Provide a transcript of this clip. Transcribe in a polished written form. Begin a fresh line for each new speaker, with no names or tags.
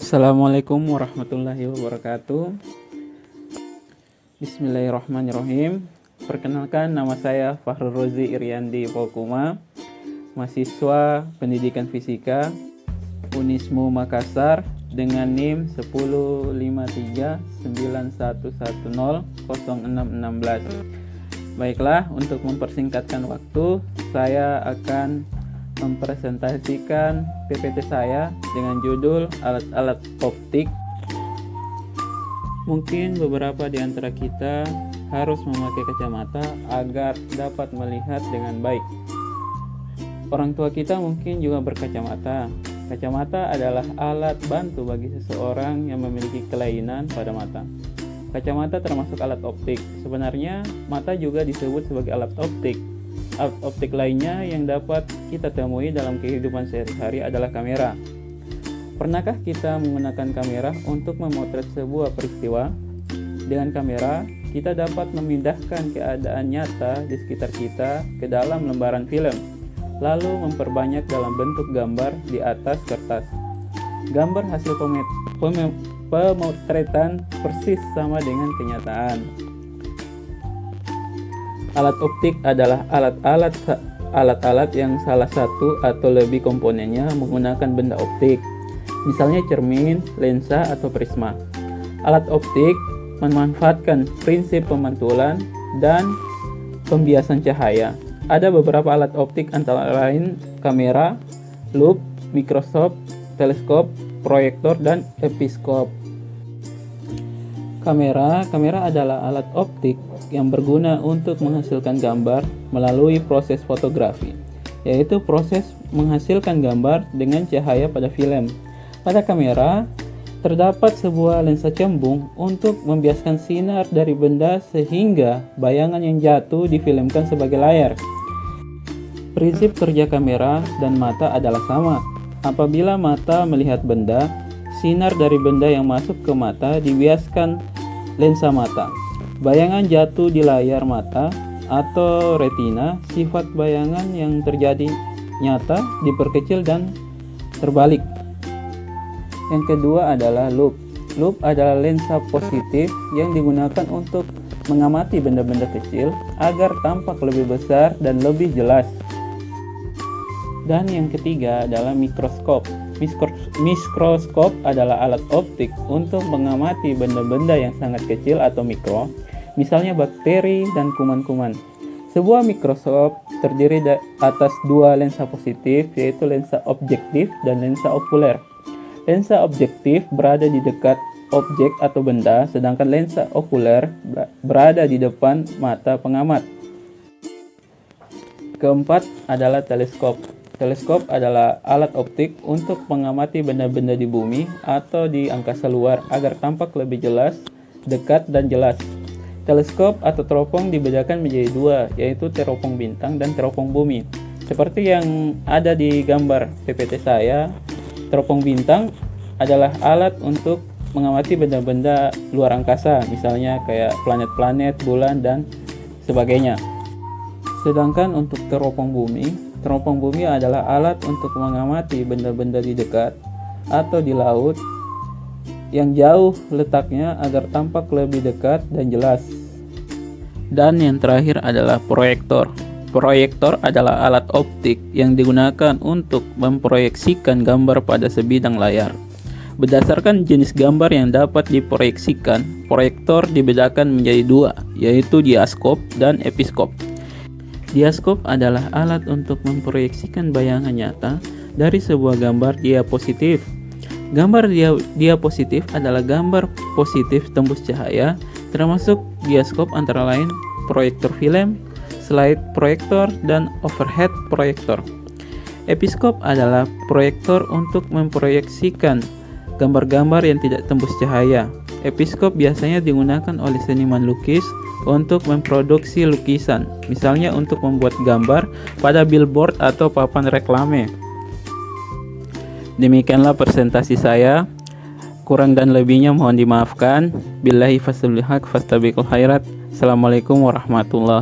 Assalamualaikum warahmatullahi wabarakatuh. Bismillahirrahmanirrahim. Perkenalkan, nama saya Fahrul Rozi Iriandi Polkuma, mahasiswa Pendidikan Fisika Unismu Makassar dengan NIM 105391100616. Baiklah, untuk mempersingkatkan waktu, saya akan mempresentasikan PPT saya dengan judul alat-alat optik. Mungkin beberapa di antara kita harus memakai kacamata agar dapat melihat dengan baik. Orang tua kita mungkin juga berkacamata. Kacamata adalah alat bantu bagi seseorang yang memiliki kelainan pada mata. Kacamata termasuk alat optik. Sebenarnya mata juga disebut sebagai alat optik. Alat optik lainnya yang dapat kita temui dalam kehidupan sehari-hari adalah kamera. Pernahkah kita menggunakan kamera untuk memotret sebuah peristiwa? Dengan kamera, kita dapat memindahkan keadaan nyata di sekitar kita ke dalam lembaran film, lalu memperbanyak dalam bentuk gambar di atas kertas. Gambar hasil pemotretan persis sama dengan kenyataan. Alat optik adalah alat-alat yang salah satu atau lebih komponennya menggunakan benda optik, misalnya cermin, lensa, atau prisma. Alat optik memanfaatkan prinsip pemantulan dan pembiasan cahaya. Ada beberapa alat optik antara lain kamera, loupe, mikroskop, teleskop, proyektor, dan episkop. Kamera adalah alat optik yang berguna untuk menghasilkan gambar melalui proses fotografi, yaitu proses menghasilkan gambar dengan cahaya pada film. Pada kamera, terdapat sebuah lensa cembung untuk membiaskan sinar dari benda sehingga bayangan yang jatuh difilmkan sebagai layar. Prinsip kerja kamera dan mata adalah sama. Apabila mata melihat benda, sinar dari benda yang masuk ke mata dibiaskan lensa mata. Bayangan jatuh di layar mata atau retina. Sifat bayangan yang terjadi nyata diperkecil dan terbalik. Yang kedua adalah loupe. Loupe adalah lensa positif yang digunakan untuk mengamati benda-benda kecil agar tampak lebih besar dan lebih jelas. Dan yang ketiga adalah mikroskop. Mikroskop adalah alat optik untuk mengamati benda-benda yang sangat kecil atau mikro, misalnya bakteri dan kuman-kuman. Sebuah mikroskop terdiri atas dua lensa positif, yaitu lensa objektif dan lensa okuler. Lensa objektif berada di dekat objek atau benda, sedangkan lensa okuler berada di depan mata pengamat. Keempat adalah teleskop. Teleskop adalah alat optik untuk mengamati benda-benda di bumi atau di angkasa luar agar tampak lebih jelas, dekat, dan jelas. Teleskop atau teropong dibedakan menjadi dua, yaitu teropong bintang dan teropong bumi. Seperti yang ada di gambar PPT saya, teropong bintang adalah alat untuk mengamati benda-benda luar angkasa, misalnya kayak planet-planet, bulan, dan sebagainya. Sedangkan untuk teropong bumi adalah alat untuk mengamati benda-benda di dekat atau di laut yang jauh letaknya agar tampak lebih dekat dan jelas. Dan yang terakhir adalah proyektor. Proyektor adalah alat optik yang digunakan untuk memproyeksikan gambar pada sebidang layar. Berdasarkan jenis gambar yang dapat diproyeksikan, proyektor dibedakan menjadi dua, yaitu diaskop dan episkop. Diaskop adalah alat untuk memproyeksikan bayangan nyata dari sebuah gambar diapositif. Gambar diapositif adalah gambar positif tembus cahaya, termasuk diaskop antara lain proyektor film, slide proyektor, dan overhead proyektor. Episkop adalah proyektor untuk memproyeksikan gambar-gambar yang tidak tembus cahaya. Episkop biasanya digunakan oleh seniman lukis untuk memproduksi lukisan, misalnya untuk membuat gambar pada billboard atau papan reklame. Demikianlah presentasi saya. Kurang dan lebihnya mohon dimaafkan. Billahi fastabiqul khairat. Assalamualaikum warahmatullahi